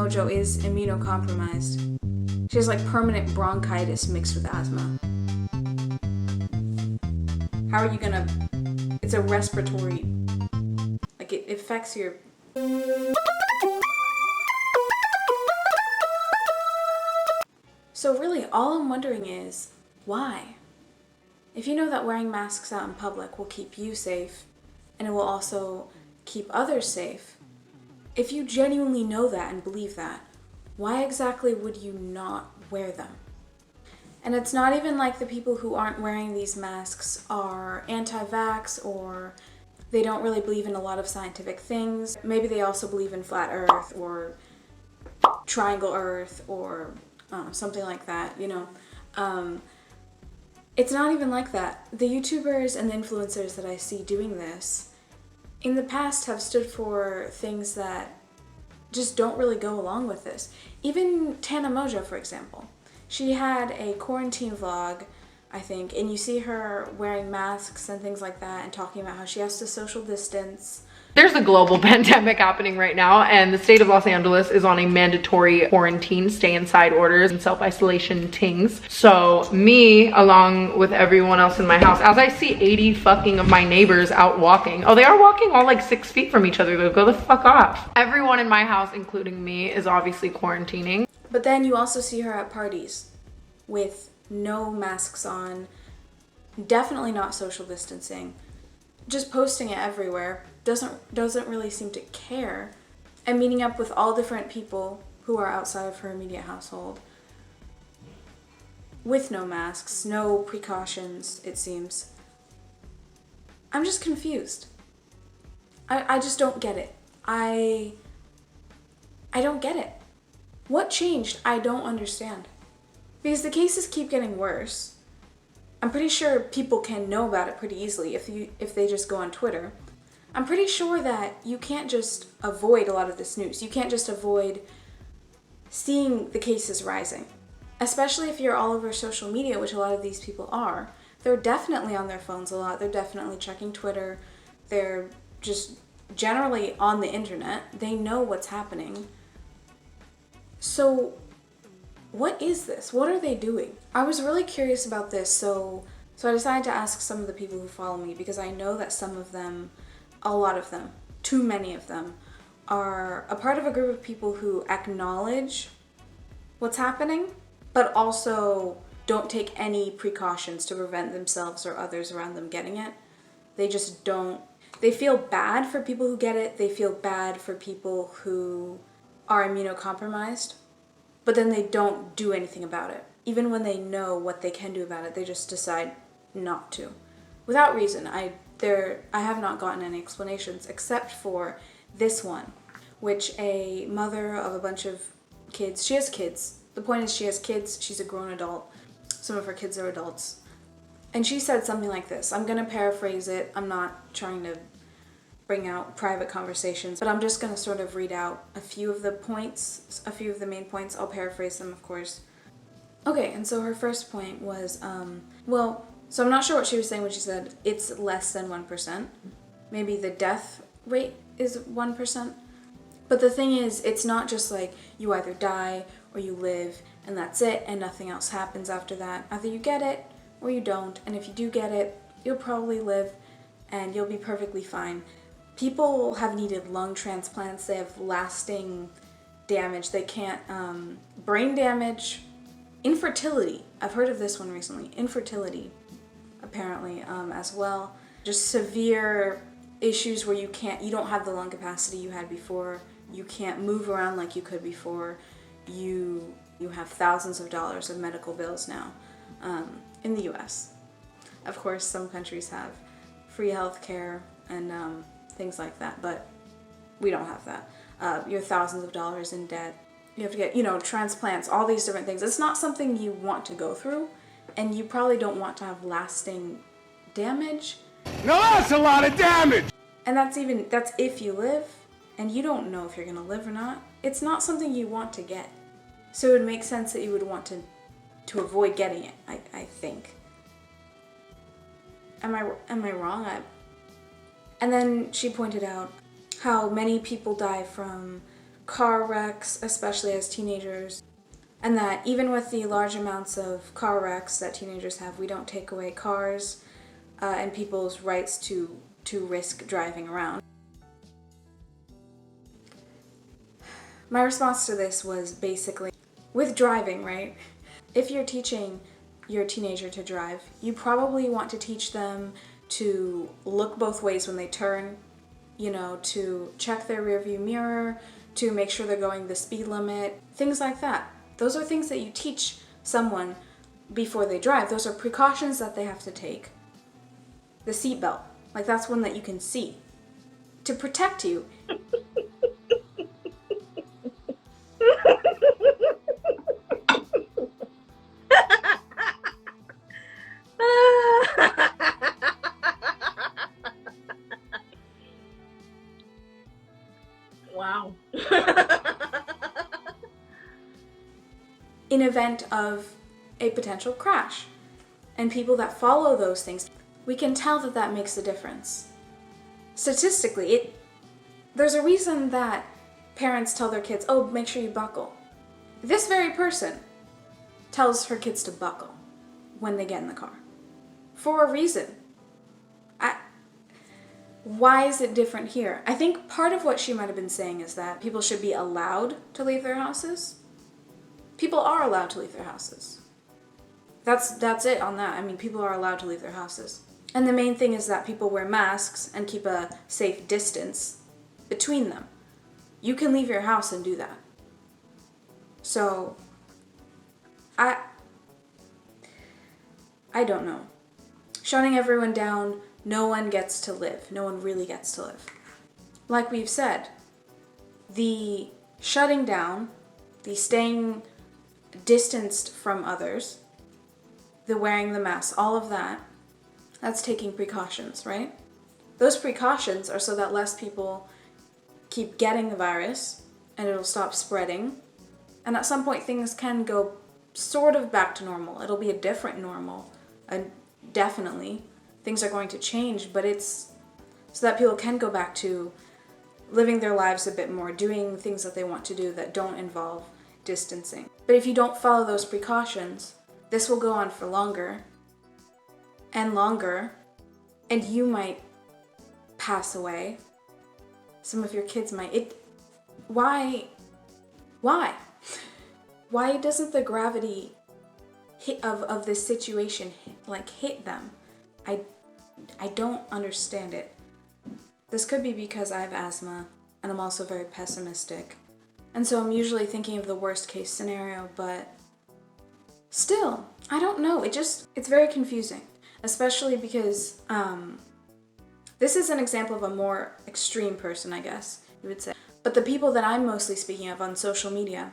Mongeau is immunocompromised. She has like permanent bronchitis mixed with asthma. How are you gonna... It's a respiratory... Like, it affects your... So really, all I'm wondering is, why? If you know that wearing masks out in public will keep you safe, and it will also keep others safe, if you genuinely know that and believe that, why exactly would you not wear them? And it's not even like the people who aren't wearing these masks are anti-vax or they don't really believe in a lot of scientific things. Maybe they also believe in flat earth or triangle earth or something like that, you know. It's not even like that. The YouTubers and the influencers that I see doing this in the past have stood for things that just don't really go along with this. Even Tana Mongeau, for example. She had a quarantine vlog, I think, and you see her wearing masks and things like that and talking about how she has to social distance. There's a global pandemic happening right now, and the state of Los Angeles is on a mandatory quarantine, stay inside orders and self-isolation things. So me, along with everyone else in my house, as I see 80 fucking of my neighbors out walking, oh, they are walking all like 6 feet from each other, though, go the fuck off. Everyone in my house, including me, is obviously quarantining. But then you also see her at parties with no masks on, definitely not social distancing, just posting it everywhere. Doesn't really seem to care, and meeting up with all different people who are outside of her immediate household with no masks, no precautions, it seems. I'm just confused. I just don't get it. I don't get it. What changed? I don't understand. Because the cases keep getting worse. I'm pretty sure people can know about it pretty easily if they just go on Twitter. I'm pretty sure that you can't just avoid a lot of this news. You can't just avoid seeing the cases rising. Especially if you're all over social media, which a lot of these people are. They're definitely on their phones a lot. They're definitely checking Twitter. They're just generally on the internet. They know what's happening. So what is this? What are they doing? I was really curious about this, so I decided to ask some of the people who follow me, because I know that some of them, a lot of them, too many of them, are a part of a group of people who acknowledge what's happening, but also don't take any precautions to prevent themselves or others around them getting it. They just don't. They feel bad for people who get it. They feel bad for people who are immunocompromised, but then they don't do anything about it. Even when they know what they can do about it, they just decide not to. Without reason. I have not gotten any explanations except for this one, which a mother of a bunch of kids, she has kids. The point is she has kids, she's a grown adult. Some of her kids are adults. And she said something like this. I'm gonna paraphrase it. I'm not trying to bring out private conversations, but I'm just gonna sort of read out a few of the points, a few of the main points. I'll paraphrase them, of course. Okay, and so her first point was, so I'm not sure what she was saying when she said it's less than 1%. Maybe the death rate is 1%. But the thing is, it's not just like you either die or you live and that's it and nothing else happens after that. Either you get it or you don't, and if you do get it, you'll probably live and you'll be perfectly fine. People have needed lung transplants. They have lasting damage. They can't, brain damage, infertility. I've heard of this one recently. Infertility, apparently, as well. Just severe issues where you don't have the lung capacity you had before. You can't move around like you could before. You have thousands of dollars of medical bills now, in the US. Of course, some countries have free health care and, things like that, but we don't have that. You're thousands of dollars in debt. You have to get, transplants, all these different things. It's not something you want to go through, and you probably don't want to have lasting damage. Now that's a lot of damage! And that's if you live, and you don't know if you're gonna live or not. It's not something you want to get. So it would make sense that you would want to avoid getting it, I think. Am I wrong? And then she pointed out how many people die from car wrecks, especially as teenagers, and that even with the large amounts of car wrecks that teenagers have, we don't take away cars and people's rights to risk driving around. My response to this was basically, with driving, right? If you're teaching your teenager to drive, you probably want to teach them to look both ways when they turn, you know, to check their rearview mirror, to make sure they're going the speed limit, things like that. Those are things that you teach someone before they drive. Those are precautions that they have to take. The seatbelt, like that's one that you can see to protect you. Wow. In event of a potential crash. And people that follow those things, we can tell that that makes a difference. Statistically, there's a reason that parents tell their kids, oh, make sure you buckle. This very person tells her kids to buckle when they get in the car. For a reason. Why is it different here? I think part of what she might have been saying is that people should be allowed to leave their houses. People are allowed to leave their houses. That's it on that. I mean, people are allowed to leave their houses. And the main thing is that people wear masks and keep a safe distance between them. You can leave your house and do that. So, I don't know. Shutting everyone down, no one gets to live. No one really gets to live. Like we've said, the shutting down, the staying distanced from others, the wearing the mask, all of that, that's taking precautions, right? Those precautions are so that less people keep getting the virus and it'll stop spreading. And at some point things can go sort of back to normal. It'll be a different normal, and definitely things are going to change, but it's so that people can go back to living their lives a bit more, doing things that they want to do that don't involve distancing. But if you don't follow those precautions, this will go on for longer and longer, and you might pass away. Some of your kids might. Why doesn't the gravity of this situation hit them? I don't understand it. This could be because I have asthma and I'm also very pessimistic. And so I'm usually thinking of the worst case scenario, but still, I don't know. It's very confusing, especially because this is an example of a more extreme person, I guess you would say. But the people that I'm mostly speaking of on social media,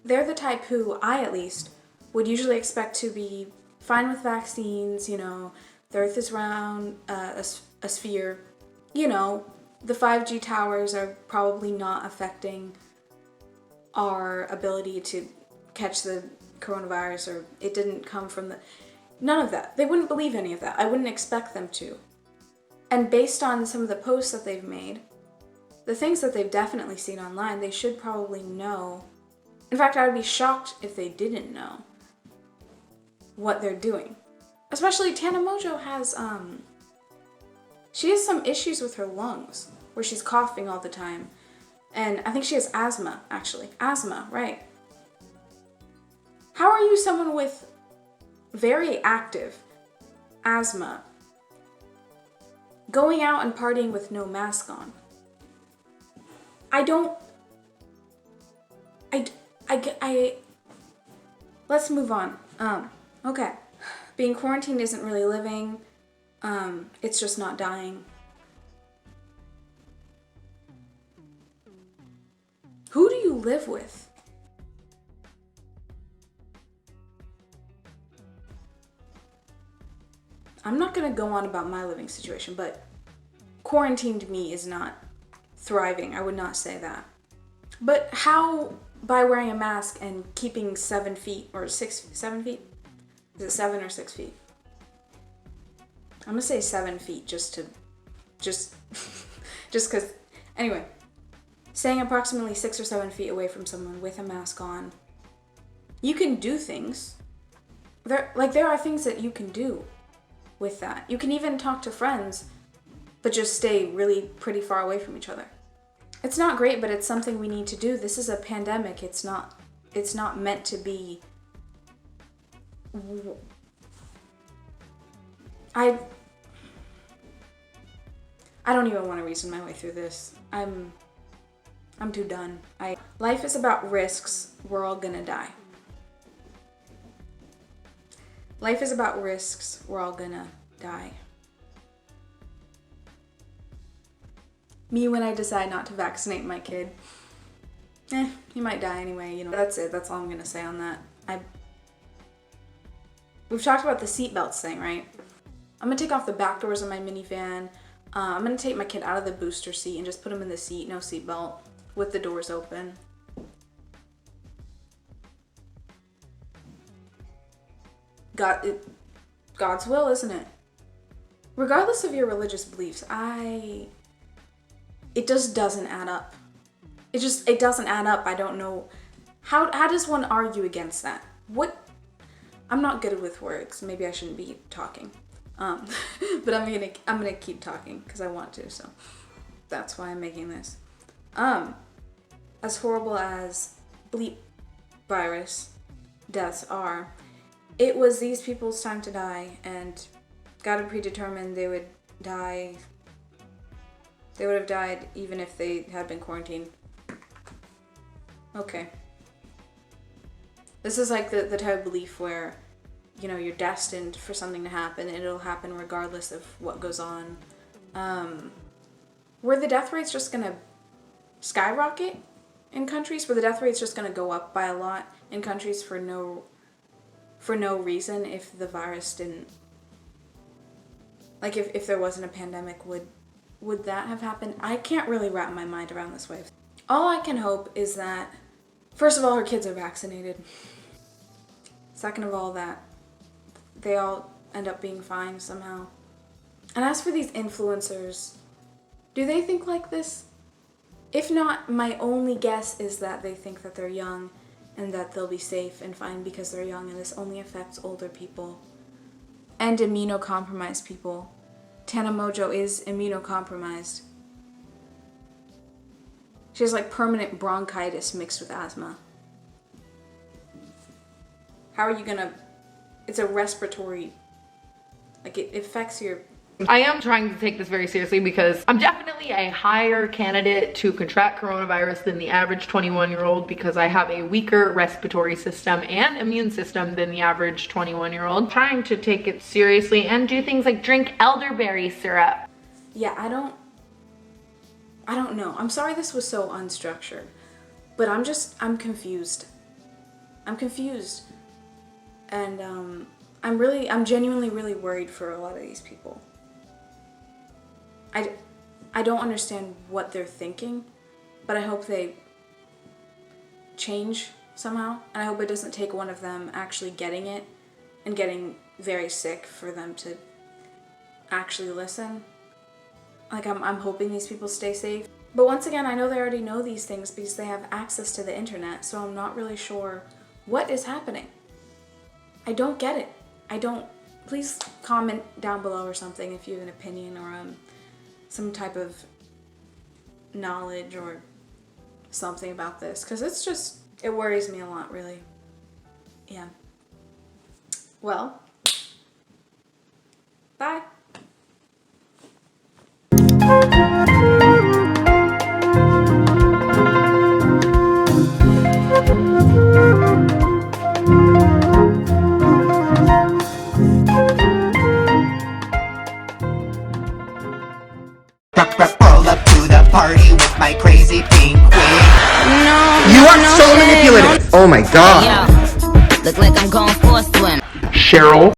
they're the type who I, at least, would usually expect to be fine with vaccines, you know, the earth is round, a sphere, you know, the 5G towers are probably not affecting our ability to catch the coronavirus, or it didn't come from none of that. They wouldn't believe any of that. I wouldn't expect them to. And based on some of the posts that they've made, the things that they've definitely seen online, they should probably know. In fact, I would be shocked if they didn't know what they're doing. Especially Tana Mongeau she has some issues with her lungs, where she's coughing all the time. And I think she has asthma, actually. Asthma, right. How are you someone with very active asthma going out and partying with no mask on? Let's move on. Okay. Being quarantined isn't really living. It's just not dying. Who do you live with? I'm not gonna go on about my living situation, but quarantined me is not thriving. I would not say that. But how, by wearing a mask and keeping 7 feet or 7 feet? Is it 7 or 6 feet? I'm gonna say 7 feet just because, anyway. staying approximately 6 or 7 feet away from someone with a mask on. You can do things. There are things that you can do with that. You can even talk to friends, but just stay really pretty far away from each other. It's not great, but it's something we need to do. This is a pandemic. It's not meant to be. I don't even want to reason my way through this. I'm too done. Life is about risks. We're all gonna die. Life is about risks. We're all gonna die. Me when I decide not to vaccinate my kid. He might die anyway, you know. That's it. That's all I'm gonna say on that. We've talked about the seatbelts thing, right? I'm gonna take off the back doors of my minivan. I'm gonna take my kid out of the booster seat and just put him in the seat, no seatbelt, with the doors open. God's will, isn't it? Regardless of your religious beliefs, it just doesn't add up. It doesn't add up. I don't know. How does one argue against that? I'm not good with words. Maybe I shouldn't be talking. But I'm gonna keep talking because I want to, so that's why I'm making this. As horrible as bleep virus deaths are, it was these people's time to die, and God had predetermined they would die. They would have died even if they had been quarantined. Okay. This is like the type of belief where, you know, you're destined for something to happen and it'll happen regardless of what goes on. Were the death rates just gonna skyrocket in countries? Were the death rates just gonna go up by a lot in countries for no reason if the virus didn't, like if there wasn't a pandemic, would that have happened? I can't really wrap my mind around this wave. All I can hope is that, first of all, her kids are vaccinated. Second of all, that they all end up being fine somehow. And as for these influencers, do they think like this? If not, my only guess is that they think that they're young and that they'll be safe and fine because they're young, and this only affects older people and immunocompromised people. Tana Mongeau is immunocompromised. She has like permanent bronchitis mixed with asthma. How are you gonna, it's a respiratory, like it affects your... I am trying to take this very seriously because I'm definitely a higher candidate to contract coronavirus than the average 21-year-old because I have a weaker respiratory system and immune system than the average 21-year-old. Trying to take it seriously and do things like drink elderberry syrup. Yeah, I don't know. I'm sorry this was so unstructured, but I'm confused. I'm confused. And I'm genuinely really worried for a lot of these people. I don't understand what they're thinking, but I hope they change somehow, and I hope it doesn't take one of them actually getting it and getting very sick for them to actually listen. Like, I'm hoping these people stay safe. But once again, I know they already know these things because they have access to the internet, so I'm not really sure what is happening. I don't get it. Please comment down below or something if you have an opinion or some type of knowledge or something about this, because it worries me a lot, really. Yeah. Well, bye. Roll up to the party with my crazy pink wig. You are so manipulative. Oh my god. Yo, look like I'm going for a swim. Cheryl.